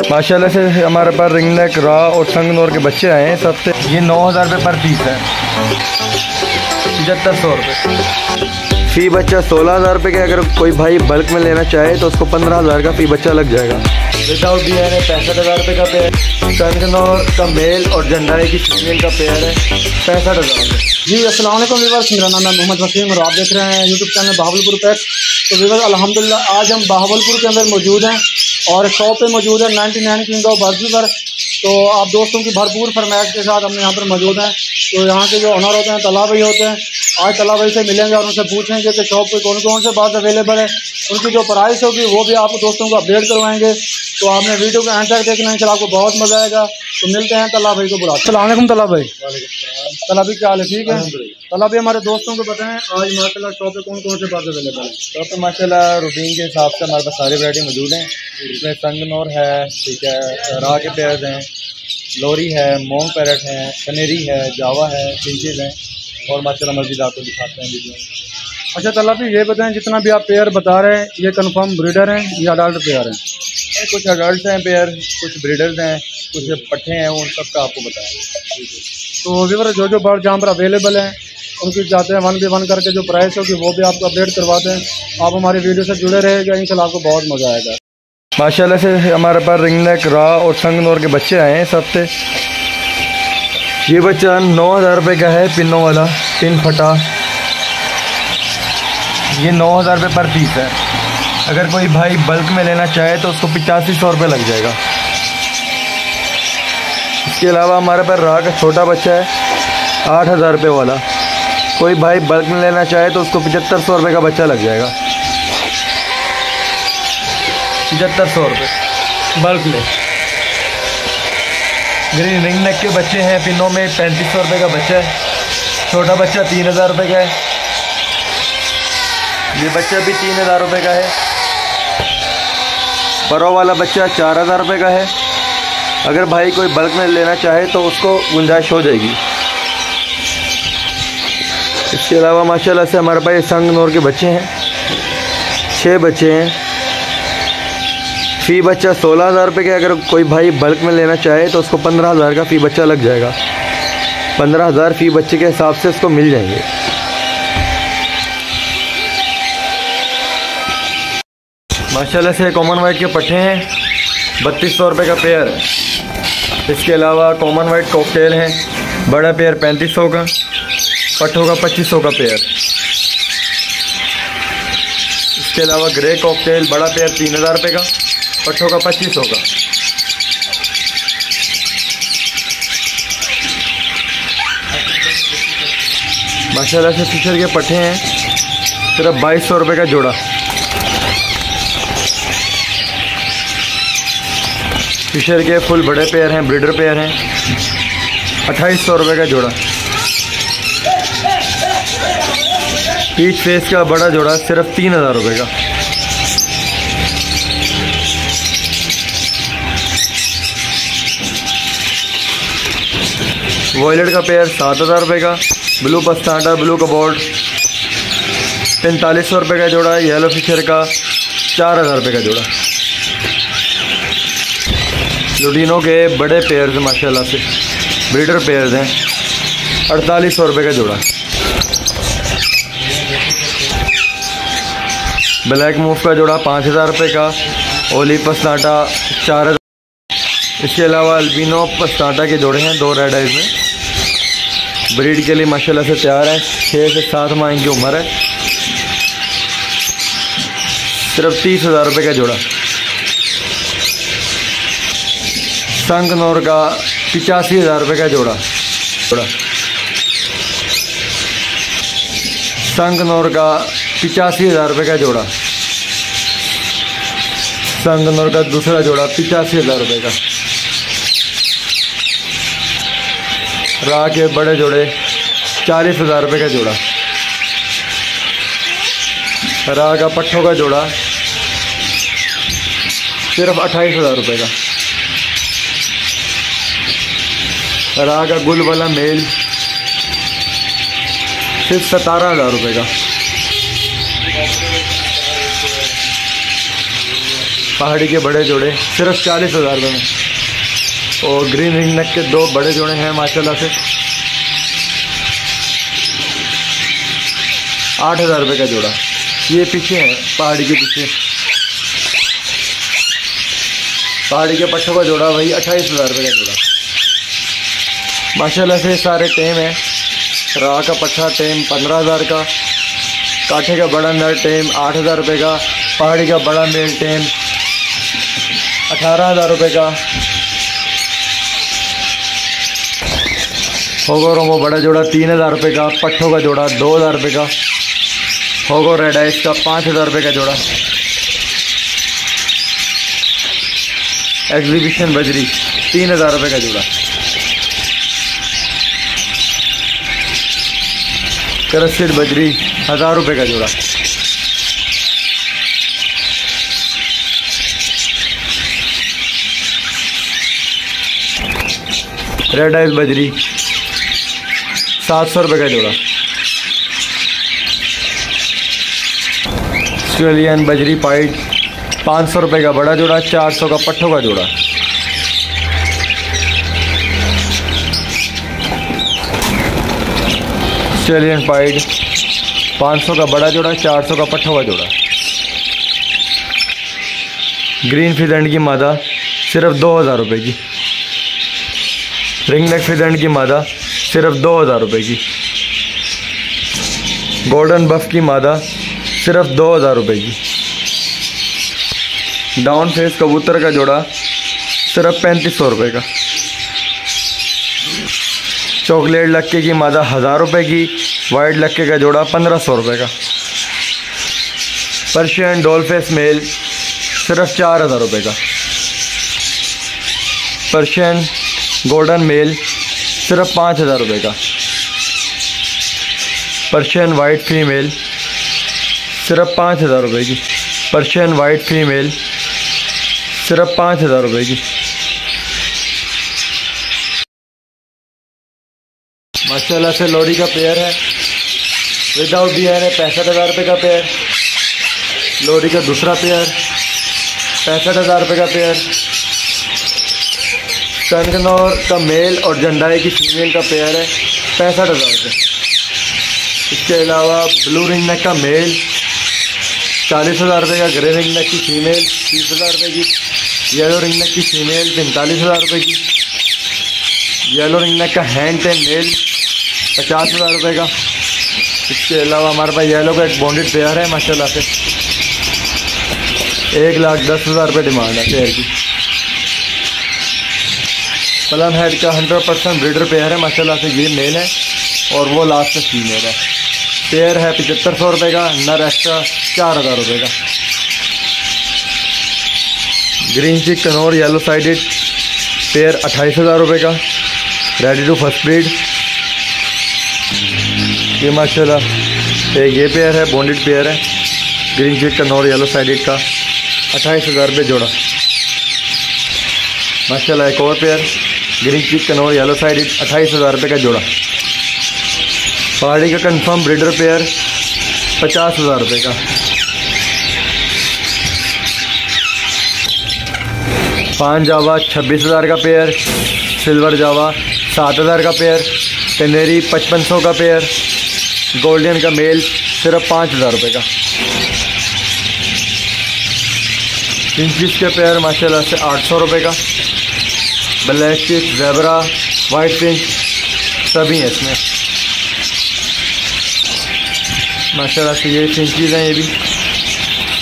माशाल्लाह से हमारे पास रिंग नेक, रा और संगनोर के बच्चे आए हैं सबसे। ये 9,000 रुपये पर पीस है, 7500 रुपये फ़ी बच्चा। 16,000 रुपये के अगर कोई भाई बल्क में लेना चाहे तो उसको 15,000 का फ़ी बच्चा लग जाएगा। विदाउट डीएनए है 65,000 रुपये का पेयर। संगनोर का मेल और जंडाई की फीमेल का पेयर है 65,000। जी अस्सलाम वालेकुम व्यूअर्स, मेरा नाम है मोहम्मद वसीम और आप देख रहे हैं यूट्यूब चैनल बहावलपुर पेट्स। तो व्यूअर्स अल्हम्दुलिल्लाह आज हम बहावलपुर के अंदर मौजूद हैं और शॉप पे मौजूद है 99 किंग ऑफ बर्जी पर। तो आप दोस्तों की भरपूर फरमाइश के साथ हम यहाँ पर मौजूद हैं। तो यहाँ के जो ऑनर होते हैं तला भाई होते हैं, आज तला भाई से मिलेंगे और उनसे पूछेंगे कि शॉप पे कौन कौन से बात अवेलेबल है, उनकी जो प्राइस होगी वो भी आप दोस्तों को अपडेट करवाएंगे। तो आपने वीडियो को एंड तक देखना है, आपको बहुत मज़ा आएगा। तो मिलते हैं तला भाई को बुला। अस्सलाम वालेकुम तला भाई। तला भाई क्या हाल है? ठीक है तला भाई, हमारे दोस्तों को बताएं आज माशाल्लाह शॉप पे कौन कौन से बात अवेलेबल है। शॉप पे माशाल्लाह रूटीन के हिसाब से हमारे पास सारी वैरायटी मौजूद हैं। इसमें संगनोर है, ठीक है, रा के पेयर्स हैं, लोरी है, मोंग पैरट है, कनेरी है, जावा है, फिंचेज हैं और माशाल्लाह मस्जिद आपको दिखाते हैं वीडियो में। अच्छा तला भाई ये बताएं, जितना भी आप पेयर बता रहे हैं ये कंफर्म ब्रीडर हैं या अडल्ट पेयर हैं? कुछ अडल्ट हैं पेयर, कुछ ब्रीडर्स हैं, कुछ पट्ठे हैं, उन सब का आपको बताएं। तो व्यूअर जो जो बर्ड जहाँ पर अवेलेबल हैं उनकी जाते हैं 1v1 करके जो प्राइस होगी वो भी आपको अपडेट करवाते हैं। आप हमारी वीडियो से जुड़े रहेगा, इंशाल्लाह आपको बहुत मज़ा आएगा। माशाल्लाह से हमारे पास रिंग नेक, रा और संगनोर के बच्चे आए हैं सबसे। ये बच्चा 9,000 रुपये का है, पिनों वाला, पिन फटा। ये 9,000 रुपये पर पीस है। अगर कोई भाई बल्क में लेना चाहे तो उसको 8500 रुपये लग जाएगा। इसके अलावा हमारे पास रा का छोटा बच्चा है 8,000 रुपये वाला। कोई भाई बल्क में लेना चाहे तो उसको 7500 रुपये का बच्चा लग जाएगा। 7500 रुपये बल्क में। ग्रीन रिंग नेक के बच्चे हैं पिनों में, 3500 रुपये का बच्चा है। छोटा बच्चा 3,000 रुपये का है। ये बच्चा भी 3,000 रुपये का है। परो वाला बच्चा 4,000 रुपये का है। अगर भाई कोई बल्क में लेना चाहे तो उसको गुंजाइश हो जाएगी। इसके अलावा माशाल्लाह से हमारे पास संगनोर के बच्चे हैं, 6 बच्चे हैं। फ़ी बच्चा 16,000 रुपये के। अगर कोई भाई बल्क में लेना चाहे तो उसको 15,000 का फ़ी बच्चा लग जाएगा। 15,000 फ़ी बच्चे के हिसाब से उसको मिल जाएंगे। माशाल्लाह से कॉमन वाइट के पट्टे हैं, 3200 रुपये का पेयर है। इसके अलावा कॉमन वाइट कॉकटेल है, बड़ा पेयर 3500 का, पट्ठों का 2500 का पेयर। इसके अलावा ग्रे कॉकटेल बड़ा पेयर 3,000 रुपये का, पट्ठों का 2500 का। माशाल्लाह से फिशर के पट्टे हैं सिर्फ 2200 रुपये का जोड़ा। फिशर के फुल बड़े पेयर हैं, ब्रीडर पेयर हैं, 2800 रुपये का जोड़ा। पीच फेस का बड़ा जोड़ा सिर्फ 3,000 रुपये का। वॉयलेट का पेयर 7,000 रुपये का। ब्लू पस्ताटा, ब्लू कबोर्ड 4500 रुपये का जोड़ा। येलो फिशर का 4,000 रुपये का जोड़ा। लुटिनों के बड़े पेयर्स माशाल्लाह से ब्रीडर पेयर्स हैं, 4800 रुपये का जोड़ा। ब्लैक मूव का जोड़ा 5,000 रुपये का। ओली पस्ताटा 4,000। इसके अलावा अल्बिनो पस्ताटा के जोड़े हैं 2 रेड आइज में। ब्रीड के लिए माशाल्लाह से तैयार हैं, 6 से 7 माह इनकी उम्र है। सिर्फ 30,000 रुपये का जोड़ा। संगनोर का 85,000 रुपये का जोड़ा। संगनोर का 85,000 रुपये का जोड़ा। संगनोर का दूसरा जोड़ा 85,000 रुपये का। रा के बड़े जोड़े 40,000 रुपये का जोड़ा। रा का पट्ठों का जोड़ा सिर्फ 28,000 रुपये का। रा का गुल वाला मेल सिर्फ 17,000 रुपये का। पहाड़ी के बड़े जोड़े सिर्फ 40,000 रुपये में। और ग्रीन रिंग नेक के 2 बड़े जोड़े हैं माशाल्लाह से 8,000 रुपये का जोड़ा। ये पीछे हैं पहाड़ी के पीछे, पहाड़ी के पट्टों का जोड़ा वही 28,000 रुपये का जोड़ा माशाल्लाह से। सारे टेम है। राह का पट्ठा टेम 15,000 का, काठे का बड़ा नर टेम 8,000 रुपये का, पहाड़ी का बड़ा मेल टेम 18,000 रुपये का, होगो रोमो बड़ा जोड़ा 3,000 रुपये का, पट्ठों का जोड़ा 2,000 रुपये का, होगो रेड आइस का 5,000 रुपये का जोड़ा, एग्जीबिशन बजरी 3,000 रुपये का जोड़ा, करस्टेड बजरी 1,000 रुपये का जोड़ा, रेड आइस बजरी 700 रुपये का जोड़ा, ऑस्ट्रेलियन बजरी पाइट 500 रुपये का बड़ा जोड़ा, 400 का पट्ठों का जोड़ा, ऑस्ट्रेलियन पाइट 500 का बड़ा जोड़ा, 400 का पट्ठों का जोड़ा, ग्रीन फिजेंट की मादा सिर्फ 2,000 रुपये की, रिंग नेक फिजेंट की मादा सिर्फ 2,000 रुपये की, गोल्डन बफ की मादा सिर्फ 2,000 रुपये की, डाउन फेस कबूतर का जोड़ा सिर्फ 3,500 रुपये का, चॉकलेट लक्के की मादा 1,000 रुपये की, वाइट लक्के का जोड़ा 1,500 रुपये का, पर्शियन डॉल फेस मेल सिर्फ 4,000 रुपये का, पर्शियन गोल्डन मेल सिर्फ 5,000 रुपये का, पर्शियन वाइट फीमेल सिर्फ 5,000 रुपये की, पर्शियन वाइट फीमेल सिर्फ 5,000 रुपये की। माशाल्लाह से लोरी का पेयर है, विदाउट बियर है 65,000 रुपये का पेयर। लोरी का दूसरा पेयर 65,000 रुपये का पेयर। कनकनौर का मेल और जंडाई की फीमेल का पेयर है 65,000 रुपये। इसके अलावा ब्लू रिंग नेक का मेल 40,000 रुपये का, ग्रे रिंग नेक की फीमेल 30,000 रुपये की, येलो रिंग नेक की फीमेल 45,000 रुपये की, येलो रिंग नेक का हैंड टेन मेल 50,000 रुपये का। इसके अलावा हमारे पास येलो का एक बॉन्डेड पेयर है माशाल्लाह से 1,10,000 रुपये डिमांड है पेयर की। प्लम हेड का 100% ब्रीडर पेयर है माशाल्लाह से, ये मेल है और वो लास्ट में फीमेल है। पेयर है 7500 रुपये का, नर एक्स्ट्रा 4,000 रुपये का। ग्रीन चिक कनौर येलो साइडेड पेयर 28,000 रुपये का, रेडी टू फर्स्ट ब्रीड। ये माशाल्लाह एक ये पेयर है, बॉन्डेड पेयर है, ग्रीन चिक कनौर येलो साइडेड का 28,000 रुपये जोड़ा। माशाल्लाह एक और पेयर ग्रीन चिक कनौर येलो साइडेड 28,000 रुपये का जोड़ा। पहाड़ी का कंफर्म ब्रीडर पेयर 50,000 रुपये का। पान जावा 26,000 का पेयर, सिल्वर जावा 7,000 का पेयर, कनेरी 5500 का पेयर, गोल्डन का मेल सिर्फ 5,000 रुपये का। इंचिस के पेयर माशाल्लाह से 800 रुपये का। ब्लैक चिक, ज़ेबरा, वाइट पिंच सभी हैं इसमें माशाल्लाह से। ये फिंचीज़ हैं, ये भी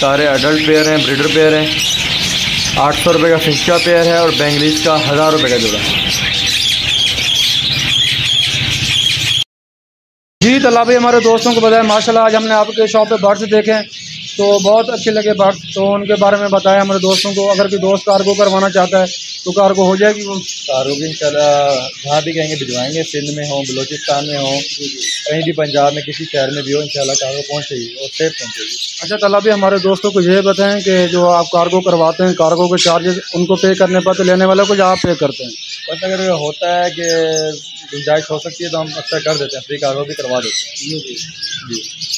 सारे अडल्ट पेयर हैं, ब्रीडर पेयर हैं। 800 रुपये का फिंच का पेयर है और बेंगलीज का 1,000 रुपये का जोड़ा। जी ताला भाई हमारे दोस्तों को बताया माशाल्लाह आज हमने आपके शॉप पे बर्ड्स देखे तो बहुत अच्छे लगे बर्ड्स, तो उनके बारे में बताया हमारे दोस्तों को। अगर कोई दोस्त कार्गो करवाना चाहता है तो कार्गो हो जाएगी वो? कार्गो भी इंशाल्लाह जहाँ भी कहेंगे भिजवाएंगे, सिंध में हो, बलोचिस्तान में हो, कहीं भी पंजाब में किसी शहर में भी हो, इंशाल्लाह कार्गो पहुँचेगी और सेफ पहुँचेगी। अच्छा ताला भाई हमारे दोस्तों को ये बताएं कि जो आप कार्गो करवाते हैं कार्गो के चार्जेस उनको पे करने पड़ते, लेने वाले को या आप पे करते हैं? बस अगर होता है कि गुंजाइश हो सकती है तो हम अक्सर कर देते हैं, फ्री कार्गो भी करवा देते हैं। जी।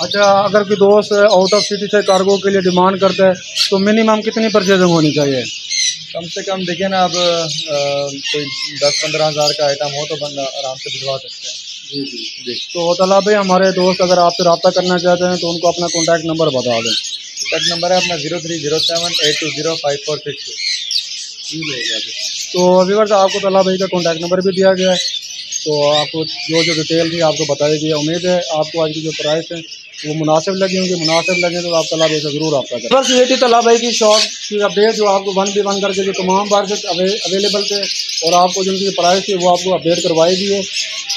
अच्छा, अगर कोई दोस्त आउट ऑफ सिटी से कार्गो के लिए डिमांड करता है तो मिनिमम कितनी परचेजिंग होनी चाहिए? कम से कम देखिए ना, अब कोई 10-15 हज़ार का आइटम हो तो बंदा आराम से भिजवा सकते हैं। जी। तो तला भाई, हमारे दोस्त अगर आपसे रब्ता करना चाहते हैं तो उनको अपना कॉन्टैक्ट नंबर बता दें। कॉन्टैक्ट नंबर है अपना 030782054462। तो व्यूअर्स, आपको तला भाई का कॉन्टैक्ट नंबर भी दिया गया है, तो आपको जो डिटेल थी आपको बताई गई है। उम्मीद है आपको आज की जो प्राइस है वो मुनासिब लगी होंगी। मुनासिब लगे तो आप तला भाई से ज़रूर रब्ता करें। बस ये थी तला भाई की शॉप की अपडेट, जो आपको 1 करके जो तमाम बार्स अवेलेबल थे और आपको जिनकी प्राइस थी वो आपको अपडेट करवाई दी है।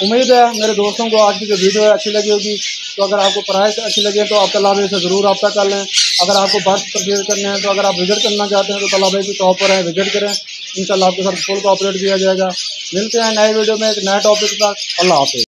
उम्मीद है मेरे दोस्तों को आज की जो वीडियो है अच्छी लगी होगी। तो अगर आपको प्राइस अच्छी लगे तो आप तला भाई से ज़रूर रब्ता कर लें। अगर आपको बर्फ परचेज करने हैं तो अगर आप विजिट करना चाहते हैं तो तला भाई की शॉप पर है, विजिट करें। इंशाल्लाह आपके साथ फुल कोऑपरेट किया जाएगा। मिलते हैं नए वीडियो में एक नए टॉपिक पर। अल्लाह हाफ़िज़।